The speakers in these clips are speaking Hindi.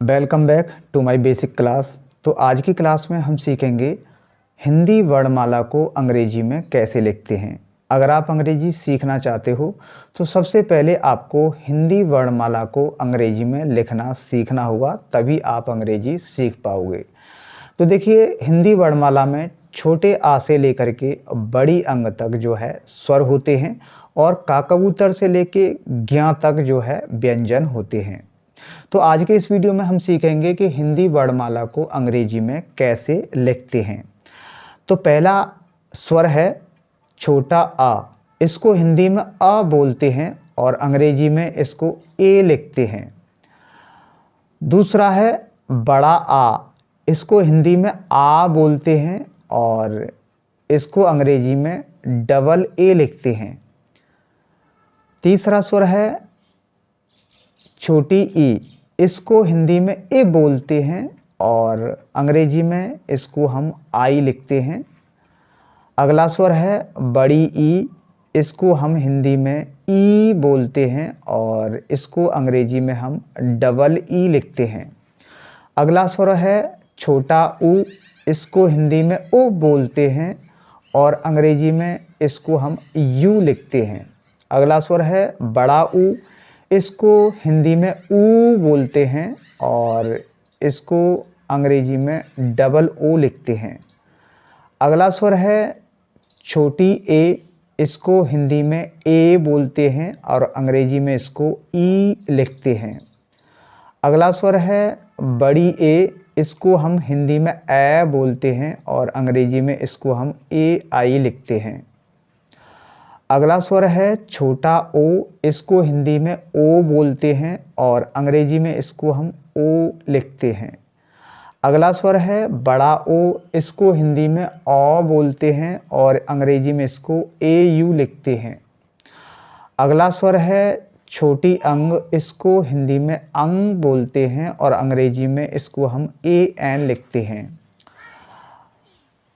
Welcome back to my basic class. तो आज की क्लास में हम सीखेंगे हिंदी वर्णमाला को अंग्रेजी में कैसे लिखते हैं। अगर आप अंग्रेजी सीखना चाहते हो तो सबसे पहले आपको हिंदी वर्णमाला को अंग्रेजी में लिखना सीखना होगा, तभी आप अंग्रेजी सीख पाओगे। तो देखिए, हिंदी वर्णमाला में छोटे आ से लेकर के बड़ी अंग तक जो है स्वर होते हैं और काकबूतर से लेके ज्ञ तक जो है व्यंजन होते हैं। तो आज के इस वीडियो में हम सीखेंगे कि हिंदी वर्णमाला को अंग्रेजी में कैसे लिखते हैं। तो पहला स्वर है छोटा आ। इसको हिंदी में अ बोलते हैं और अंग्रेजी में इसको ए लिखते हैं। दूसरा है बड़ा आ। इसको हिंदी में आ बोलते हैं और इसको अंग्रेजी में डबल ए लिखते हैं। तीसरा स्वर है छोटी ई। इसको हिंदी में ए बोलते हैं और अंग्रेजी में इसको हम आई लिखते हैं। अगला स्वर है बड़ी ई। इसको हम हिंदी में ई बोलते हैं और इसको अंग्रेजी में हम डबल ई लिखते हैं। अगला स्वर है छोटा ऊ। इसको हिंदी में ओ बोलते हैं और अंग्रेजी में इसको हम यू लिखते हैं। अगला स्वर है बड़ा ऊ। इसको हिंदी में ऊ बोलते हैं और इसको अंग्रेजी में डबल ओ लिखते हैं। अगला स्वर है छोटी ए। इसको हिंदी में ए बोलते हैं और अंग्रेजी में इसको ई लिखते हैं। अगला स्वर है बड़ी ए। इसको हम हिंदी में ए बोलते हैं और अंग्रेजी में इसको हम ए आई लिखते हैं। अगला स्वर है छोटा ओ। इसको हिंदी में ओ बोलते हैं और अंग्रेजी में इसको हम ओ लिखते हैं। अगला स्वर है बड़ा ओ। इसको हिंदी में औ बोलते हैं और अंग्रेजी में इसको ए यू लिखते हैं। अगला स्वर है छोटी अंग। इसको हिंदी में अंग बोलते हैं और अंग्रेजी में इसको हम ए एन लिखते हैं।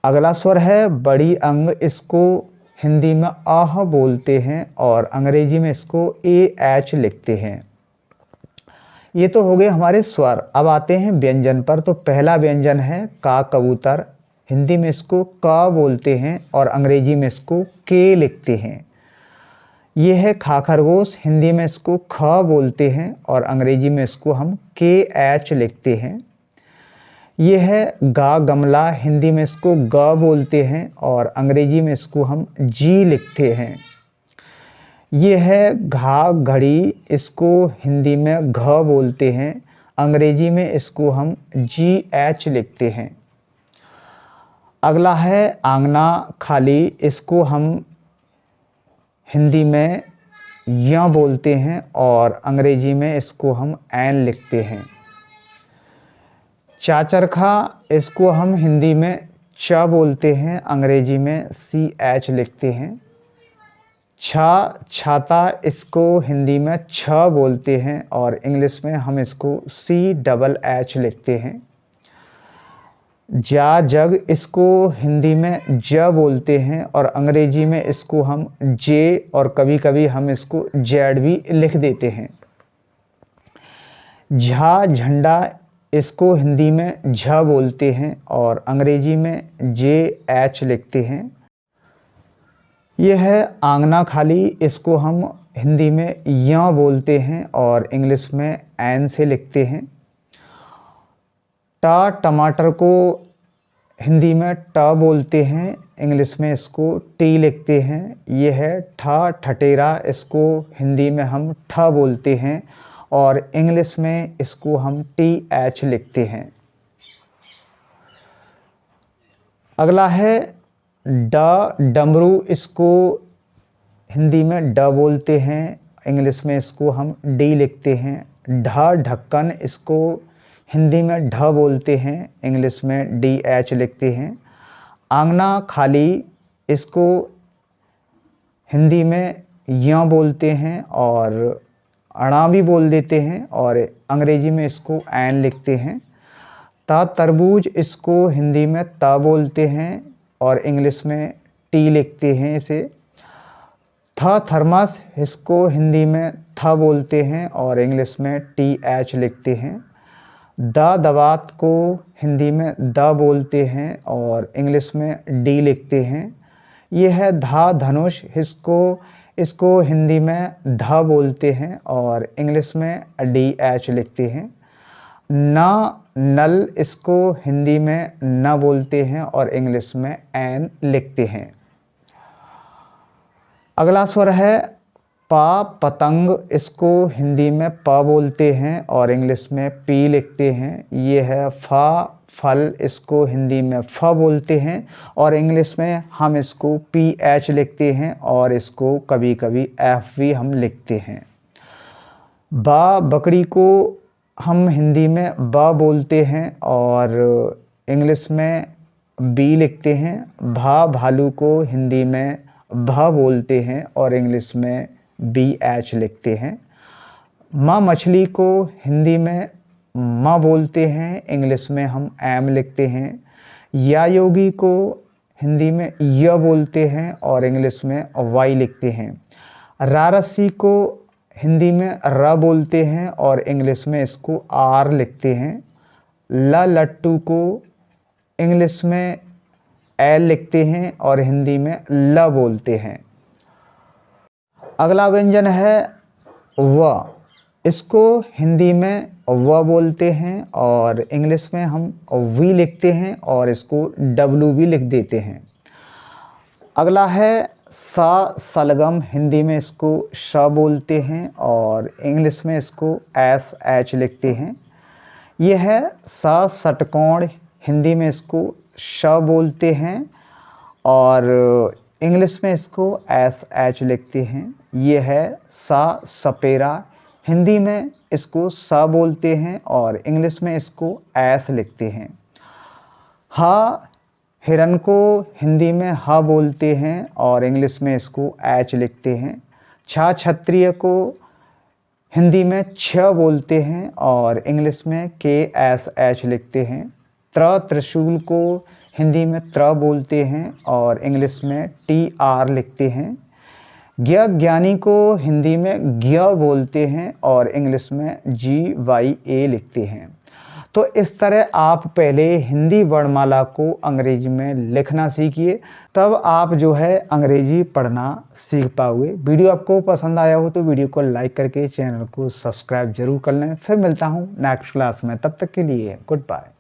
अगला स्वर है बड़ी अंग। इसको हिंदी में आह बोलते हैं और अंग्रेजी में इसको ए एच लिखते हैं। ये तो हो गए हमारे स्वर। अब आते हैं व्यंजन पर। तो पहला व्यंजन है का कबूतर। हिंदी में इसको क बोलते हैं और अंग्रेजी में इसको के लिखते हैं। ये है खा खरगोश। हिंदी में इसको ख बोलते हैं और अंग्रेजी में इसको हम के एच लिखते हैं। ये है गा गमला। हिंदी में इसको ग बोलते हैं और अंग्रेजी में इसको हम जी लिखते हैं। ये है घा घड़ी। इसको हिंदी में घ बोलते हैं, अंग्रेजी में इसको हम जी एच लिखते हैं। अगला है आंगना खाली। इसको हम हिंदी में य बोलते हैं और अंग्रेजी में इसको हम एन लिखते हैं। चाचरखा। इसको हम हिंदी में च बोलते हैं, अंग्रेजी में सी एच लिखते हैं। छाता। इसको हिंदी में छ बोलते हैं और इंग्लिश में हम इसको सी डबल एच लिखते हैं। जग। इसको हिंदी में ज बोलते हैं और अंग्रेजी में इसको हम जे और कभी कभी हम इसको जेड भी लिख देते हैं। झंडा। इसको हिंदी में झ बोलते हैं और अंग्रेजी में जे एच लिखते हैं। यह है आंगना खाली। इसको हम हिंदी में य बोलते हैं और इंग्लिश में एन से लिखते हैं। टमाटर को हिंदी में ट बोलते हैं, इंग्लिश में इसको टी लिखते हैं। यह है ठठेरा। इसको हिंदी में हम ठ बोलते हैं और इंग्लिश में इसको हम टी एच लिखते हैं। अगला है डमरू। इसको हिंदी में ड बोलते हैं, इंग्लिश में इसको हम डी लिखते हैं। ढक्कन। इसको हिंदी में ढ बोलते हैं, इंग्लिश में डी एच लिखते हैं। आंगना खाली। इसको हिंदी में य बोलते हैं और अणा भी बोल देते हैं और अंग्रेजी में इसको एन लिखते हैं। तरबूज। इसको हिंदी में त बोलते हैं और इंग्लिश में टी लिखते हैं इसे। थर्मस। इसको हिंदी में थ बोलते हैं और इंग्लिश में टी एच लिखते हैं। दवात को हिंदी में द बोलते हैं और इंग्लिश में डी लिखते हैं। ये है धा धनुष, इसको हिंदी में ध बोलते हैं और इंग्लिश में डी एच लिखते हैं। नल, इसको हिंदी में न बोलते हैं और इंग्लिश में एन लिखते हैं। अगला स्वर है पा पतंग, इसको हिंदी में प बोलते हैं और इंग्लिश में पी लिखते हैं। ये है फा फल, इसको हिंदी में फ बोलते हैं और इंग्लिश में हम इसको पी एच लिखते हैं और इसको कभी कभी एफ भी हम लिखते हैं। बकरी को हम हिंदी में ब बोलते हैं और इंग्लिश में बी लिखते हैं। भालू को हिंदी में भ बोलते हैं और इंग्लिश में बी एच लिखते हैं। मछली को हिंदी में म बोलते हैं, इंग्लिश में हम एम लिखते हैं। योगी को हिंदी में य बोलते हैं और इंग्लिश में वाई लिखते हैं। रारसी को हिंदी में र बोलते हैं और इंग्लिश में इसको आर लिखते हैं। लट्टू को इंग्लिश में एल लिखते हैं और हिंदी में ल बोलते हैं। अगला व्यंजन है व, इसको हिंदी में व बोलते हैं और इंग्लिश में हम वी लिखते हैं और इसको डब्लू भी लिख देते हैं। अगला है सलगम, हिंदी में इसको श बोलते हैं और इंग्लिश में इसको एस एच लिखते हैं। यह है षटकोण, हिंदी में इसको श बोलते हैं और इंग्लिश में इसको एस एच लिखते हैं। ये है सपेरा, हिंदी में इसको स बोलते हैं और इंग्लिश में इसको एस लिखते हैं। हिरन को हिंदी में ह बोलते हैं और इंग्लिश में इसको एच लिखते हैं। क्षत्रिय को हिंदी में छ बोलते हैं और इंग्लिश में के एस एच लिखते हैं। त्रिशूल को हिंदी में त्र बोलते हैं और इंग्लिश में टी आर लिखते हैं। ज्ञानी को हिंदी में ज्ञ बोलते हैं और इंग्लिश में जी वाई ए लिखते हैं। तो इस तरह आप पहले हिंदी वर्णमाला को अंग्रेजी में लिखना सीखिए, तब आप जो है अंग्रेजी पढ़ना सीख पाओगे। वीडियो आपको पसंद आया हो तो वीडियो को लाइक करके चैनल को सब्सक्राइब जरूर कर लें। फिर मिलता हूँ नेक्स्ट क्लास में, तब तक के लिए गुड बाय।